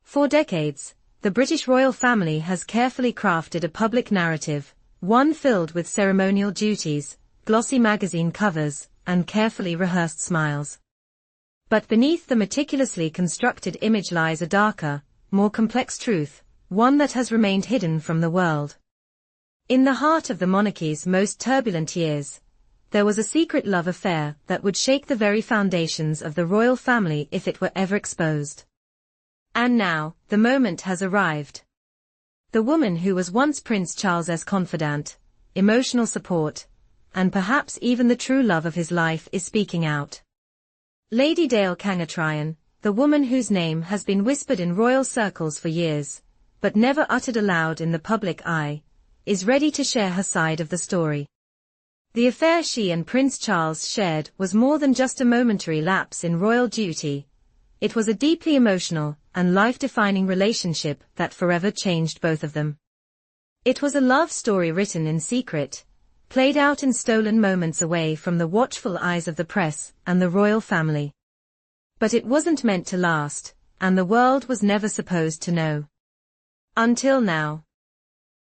For decades, the British royal family has carefully crafted a public narrative, one filled with ceremonial duties, glossy magazine covers, and carefully rehearsed smiles. But beneath the meticulously constructed image lies a darker, more complex truth, one that has remained hidden from the world. In the heart of the monarchy's most turbulent years, there was a secret love affair that would shake the very foundations of the royal family if it were ever exposed. And now, the moment has arrived. The woman who was once Prince Charles's confidant, emotional support, and perhaps even the true love of his life is speaking out. Lady Dale Cangetryan, the woman whose name has been whispered in royal circles for years, but never uttered aloud in the public eye, is ready to share her side of the story. The affair she and Prince Charles shared was more than just a momentary lapse in royal duty. It was a deeply emotional and life-defining relationship that forever changed both of them. It was a love story written in secret, played out in stolen moments away from the watchful eyes of the press and the royal family. But it wasn't meant to last, and the world was never supposed to know. Until now.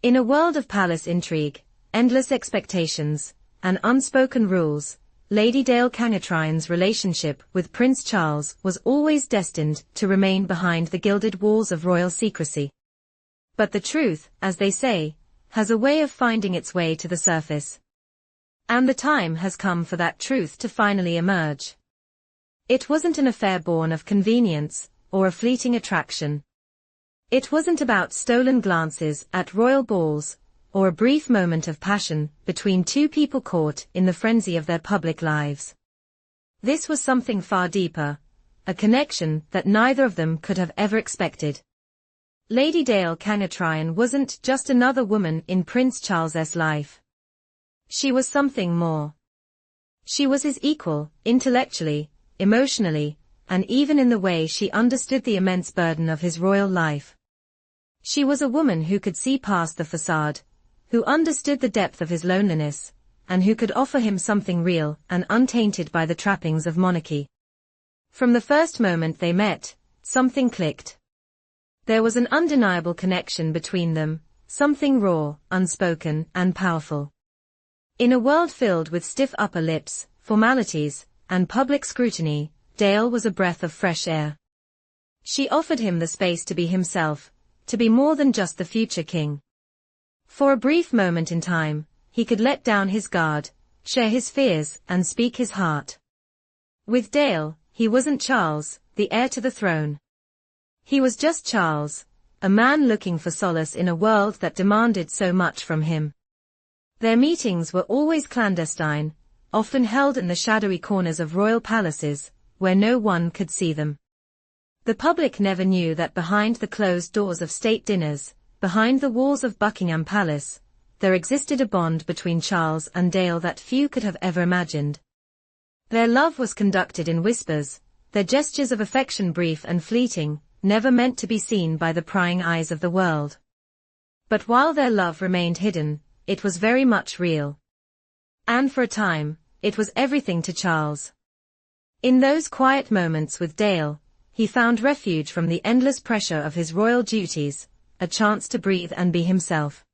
In a world of palace intrigue, endless expectations, and unspoken rules, Lady Dale Cangetryan's relationship with Prince Charles was always destined to remain behind the gilded walls of royal secrecy. But the truth, as they say, has a way of finding its way to the surface. And the time has come for that truth to finally emerge. It wasn't an affair born of convenience, or a fleeting attraction. It wasn't about stolen glances at royal balls, or a brief moment of passion between two people caught in the frenzy of their public lives. This was something far deeper, a connection that neither of them could have ever expected. Lady Dale Cangetryan wasn't just another woman in Prince Charles's life. She was something more. She was his equal, intellectually, emotionally, and even in the way she understood the immense burden of his royal life. She was a woman who could see past the facade, who understood the depth of his loneliness, and who could offer him something real and untainted by the trappings of monarchy. From the first moment they met, something clicked. There was an undeniable connection between them, something raw, unspoken, and powerful. In a world filled with stiff upper lips, formalities, and public scrutiny, Dale was a breath of fresh air. She offered him the space to be himself, to be more than just the future king. For a brief moment in time, he could let down his guard, share his fears, and speak his heart. With Dale, he wasn't Charles, the heir to the throne. He was just Charles, a man looking for solace in a world that demanded so much from him. Their meetings were always clandestine, often held in the shadowy corners of royal palaces, where no one could see them. The public never knew that behind the closed doors of state dinners, behind the walls of Buckingham Palace, there existed a bond between Charles and Dale that few could have ever imagined. Their love was conducted in whispers, their gestures of affection brief and fleeting, never meant to be seen by the prying eyes of the world. But while their love remained hidden, it was very much real. And for a time, it was everything to Charles. In those quiet moments with Dale, he found refuge from the endless pressure of his royal duties, a chance to breathe and be himself.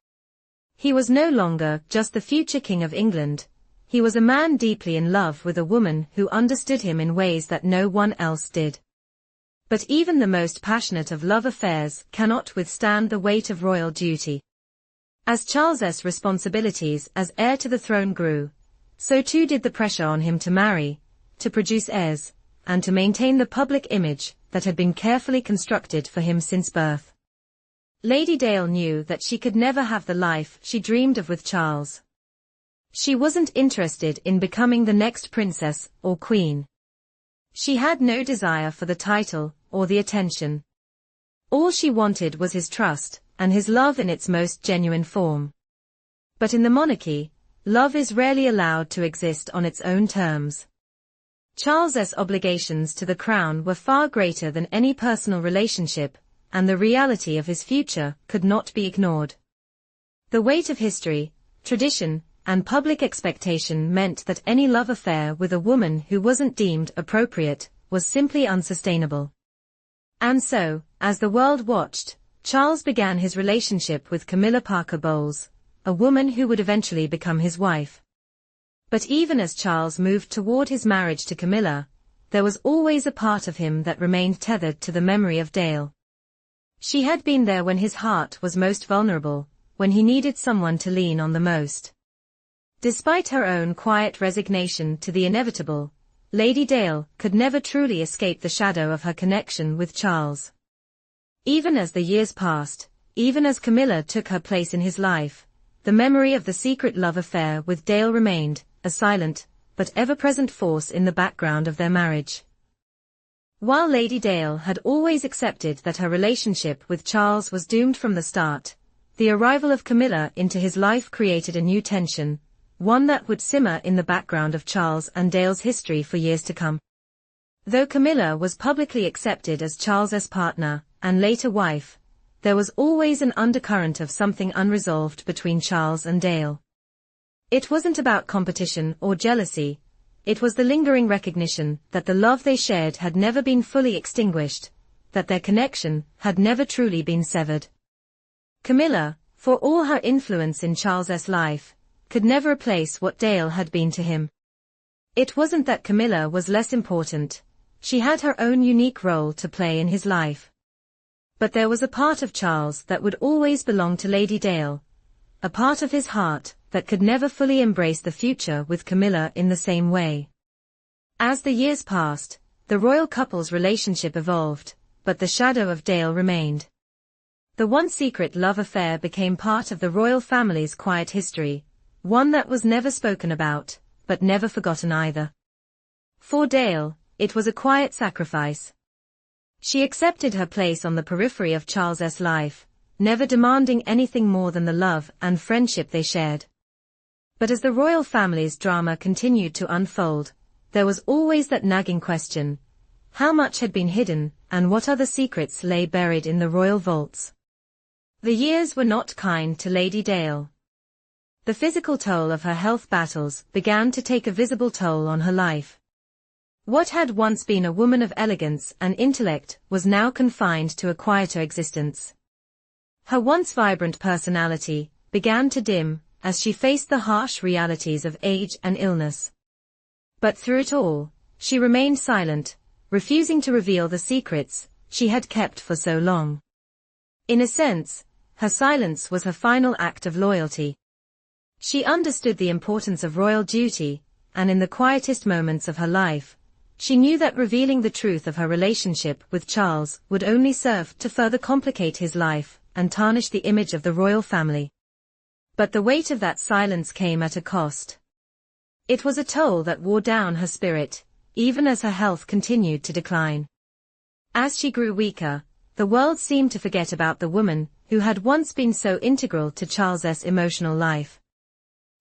He was no longer just the future King of England, he was a man deeply in love with a woman who understood him in ways that no one else did. But even the most passionate of love affairs cannot withstand the weight of royal duty. As Charles's responsibilities as heir to the throne grew, so too did the pressure on him to marry, to produce heirs, and to maintain the public image that had been carefully constructed for him since birth. Lady Dale knew that she could never have the life she dreamed of with Charles. She wasn't interested in becoming the next princess or queen. She had no desire for the title or the attention. All she wanted was his trust, and his love in its most genuine form. But in the monarchy, love is rarely allowed to exist on its own terms. Charles's obligations to the crown were far greater than any personal relationship, and the reality of his future could not be ignored. The weight of history, tradition, and public expectation meant that any love affair with a woman who wasn't deemed appropriate was simply unsustainable. And so, as the world watched, Charles began his relationship with Camilla Parker Bowles, a woman who would eventually become his wife. But even as Charles moved toward his marriage to Camilla, there was always a part of him that remained tethered to the memory of Dale. She had been there when his heart was most vulnerable, when he needed someone to lean on the most. Despite her own quiet resignation to the inevitable, Lady Dale could never truly escape the shadow of her connection with Charles. Even as the years passed, even as Camilla took her place in his life, the memory of the secret love affair with Dale remained, a silent, but ever-present force in the background of their marriage. While Lady Dale had always accepted that her relationship with Charles was doomed from the start, the arrival of Camilla into his life created a new tension, one that would simmer in the background of Charles and Dale's history for years to come. Though Camilla was publicly accepted as Charles's partner, and later wife, there was always an undercurrent of something unresolved between Charles and Dale. It wasn't about competition or jealousy, it was the lingering recognition that the love they shared had never been fully extinguished, that their connection had never truly been severed. Camilla, for all her influence in Charles's life, could never replace what Dale had been to him. It wasn't that Camilla was less important, she had her own unique role to play in his life. But there was a part of Charles that would always belong to Lady Dale, a part of his heart that could never fully embrace the future with Camilla in the same way. As the years passed, the royal couple's relationship evolved, but the shadow of Dale remained. The once secret love affair became part of the royal family's quiet history, one that was never spoken about, but never forgotten either. For Dale, it was a quiet sacrifice. She accepted her place on the periphery of Charles's life, never demanding anything more than the love and friendship they shared. But as the royal family's drama continued to unfold, there was always that nagging question: how much had been hidden, and what other secrets lay buried in the royal vaults? The years were not kind to Lady Dale. The physical toll of her health battles began to take a visible toll on her life. What had once been a woman of elegance and intellect was now confined to a quieter existence. Her once vibrant personality began to dim as she faced the harsh realities of age and illness. But through it all, she remained silent, refusing to reveal the secrets she had kept for so long. In a sense, her silence was her final act of loyalty. She understood the importance of royal duty, and in the quietest moments of her life, she knew that revealing the truth of her relationship with Charles would only serve to further complicate his life and tarnish the image of the royal family. But the weight of that silence came at a cost. It was a toll that wore down her spirit, even as her health continued to decline. As she grew weaker, the world seemed to forget about the woman who had once been so integral to Charles's emotional life.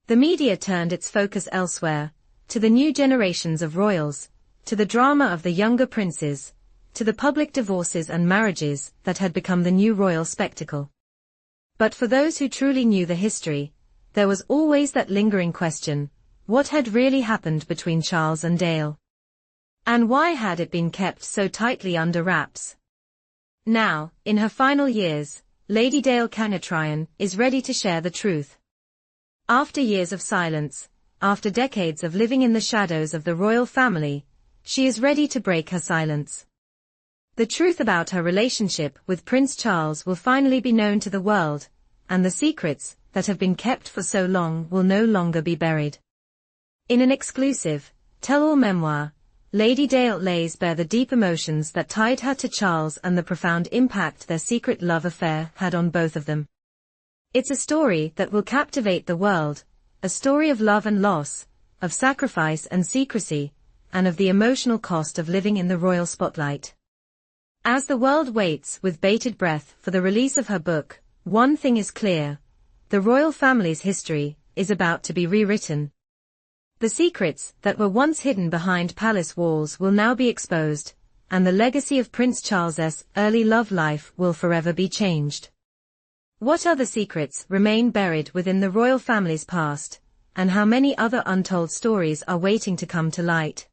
The media turned its focus elsewhere, to the new generations of royals, to the drama of the younger princes, to the public divorces and marriages that had become the new royal spectacle. But for those who truly knew the history, there was always that lingering question: what had really happened between Charles and Dale? And why had it been kept so tightly under wraps? Now, in her final years, Lady Dale Cannatryon is ready to share the truth. After years of silence, after decades of living in the shadows of the royal family, she is ready to break her silence. The truth about her relationship with Prince Charles will finally be known to the world, and the secrets that have been kept for so long will no longer be buried. In an exclusive, tell-all memoir, Lady Dale lays bare the deep emotions that tied her to Charles and the profound impact their secret love affair had on both of them. It's a story that will captivate the world, a story of love and loss, of sacrifice and secrecy, and of the emotional cost of living in the royal spotlight. As the world waits with bated breath for the release of her book, one thing is clear: the royal family's history is about to be rewritten. The secrets that were once hidden behind palace walls will now be exposed, and the legacy of Prince Charles's early love life will forever be changed. What other secrets remain buried within the royal family's past, and how many other untold stories are waiting to come to light?